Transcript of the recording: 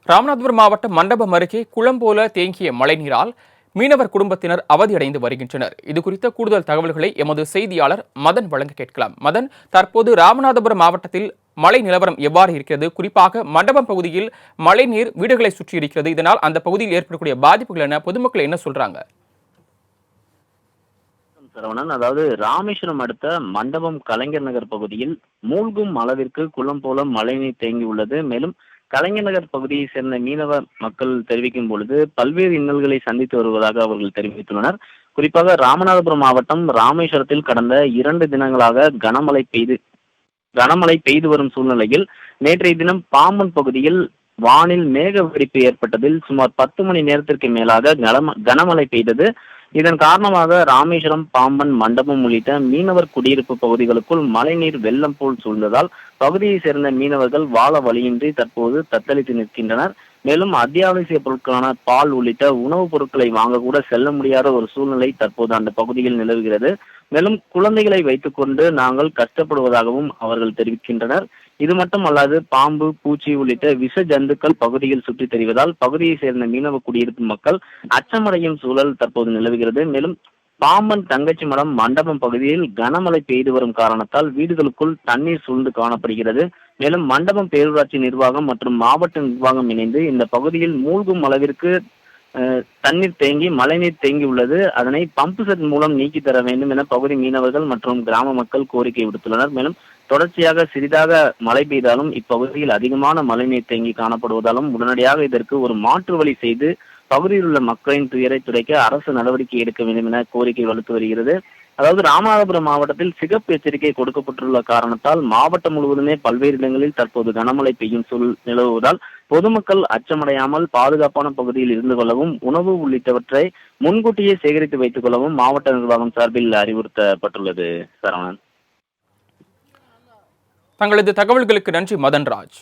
ராமநாதபுரம் மாவட்டம் மண்டபம் அருகே குளம் போல தேங்கிய மழைநீரால் மீனவர் குடும்பத்தினர் அவதியடைந்து வருகின்றனர். இதுகுறித்த கூடுதல் தகவல்களை எமது செய்தியாளர் மதன் வழங்க கேட்கலாம். மதன், தற்போது ராமநாதபுரம் மாவட்டத்தில் மழை நிலவரம் எவ்வாறு இருக்கிறது? குறிப்பாக மண்டபம் பகுதியில் மழைநீர் வீடுகளை சுற்றி இருக்கிறது. இதனால் அந்த பகுதியில் ஏற்படக்கூடிய பாதிப்புகள் என்ன? பொதுமக்கள் என்ன சொல்றாங்க? சரவணன், அதாவது ராமேஸ்வரம் அடுத்த மண்டபம் கலைஞர் நகர் பகுதியில் மூழ்கும் அளவிற்கு குளம் போல மழைநீர் தேங்கி உள்ளது. மேலும் கலைஞர் நகர் பகுதியை சேர்ந்த மீனவ மக்கள் தெரிவிக்கும் பொழுது பல்வேறு இன்னல்களை சந்தித்து வருவதாக அவர்கள் தெரிவித்துள்ளனர். குறிப்பாக ராமநாதபுரம் மாவட்டம் ராமேஸ்வரத்தில் கடந்த 2 தினங்களாக கனமழை பெய்து வரும் சூழ்நிலையில் நேற்றைய தினம் பாம்பன் பகுதியில் வானில் மேக வெடிப்பு ஏற்பட்டதில் சுமார் 10 மணி நேரத்திற்கு மேலாக கனமழை பெய்தது. இதன் காரணமாக ராமேஸ்வரம், பாம்பன், மண்டபம் உள்ளிட்ட மீனவர் குடியிருப்பு பகுதிகளுக்குள் மழைநீர் வெள்ளம் போல் சூழ்ந்ததால் பகுதியை சேர்ந்த மீனவர்கள் வாழ வழியின்றி தற்போது தத்தளித்து நிற்கின்றனர். மேலும் அத்தியாவசிய பொருட்களான பால் உள்ளிட்ட உணவுப் பொருட்களை வாங்க கூட செல்ல முடியாத ஒரு சூழ்நிலை தற்போது அந்த பகுதியில் நிலவுகிறது. மேலும் குழந்தைகளை வைத்துக்கொண்டு நாங்கள் கஷ்டப்படுவதாகவும் அவர்கள் தெரிவிக்கின்றனர். இது மட்டுமல்லாது பாம்பு, பூச்சி உள்ளிட்ட விஷ ஜந்துக்கள் பகுதியில் சுற்றித் தெரிவதால் பகுதியை சேர்ந்த மீனவ குடியிருப்பு மக்கள் அச்சமடையும் சூழல் தற்போது நிலவுகிறது. மேலும் பாம்பன், தங்கச்சி மடம், மண்டபம் பகுதியில் கனமழை பெய்து வரும் காரணத்தால் வீடுகளுக்குள் தண்ணீர் சூழ்ந்து காணப்படுகிறது. மேலும் மண்டபம் பேரூராட்சி நிர்வாகம் மற்றும் மாவட்ட நிர்வாகம் இணைந்து இந்த பகுதியில் மூழ்கும் அளவிற்கு தண்ணீர் மழைநீர் தேங்கி உள்ளது. அதனை பம்பு செட் மூலம் நீக்கி தர வேண்டும் என பகுதி மீனவர்கள் மற்றும் கிராம மக்கள் கோரிக்கை விடுத்துள்ளனர். மேலும் தொடர்ச்சியாக சிறிதாக மழை பெய்தாலும் இப்பகுதியில் அதிகமான மழைநீர் தேங்கி காணப்படுவதாலும் உடனடியாக இதற்கு ஒரு மாற்று வழி செய்து பகுதியில் உள்ள மக்களின் துயரை துடைக்க அரசு நடவடிக்கை எடுக்க வேண்டும் என கோரிக்கை வலுத்து வருகிறது. அதாவது ராமநாதபுரம் மாவட்டத்தில் சிகப்பு எச்சரிக்கை கொடுக்கப்பட்டுள்ள காரணத்தால் மாவட்டம் முழுவதுமே பல்வேறு இடங்களில் தற்போது கனமழை பெய்யும் சூழல் நிலவுவதால் பொதுமக்கள் அச்சமடையாமல் பாதுகாப்பான பகுதியில் இருந்து கொள்ளவும், உணவு உள்ளிட்டவற்றை முன்கூட்டியே சேகரித்து வைத்துக் கொள்ளவும் மாவட்ட நிர்வாகம் சார்பில் அறிவுறுத்தப்பட்டுள்ளது. சரவணன், தங்களது தகவல்களுக்கு நன்றி மதன்ராஜ்.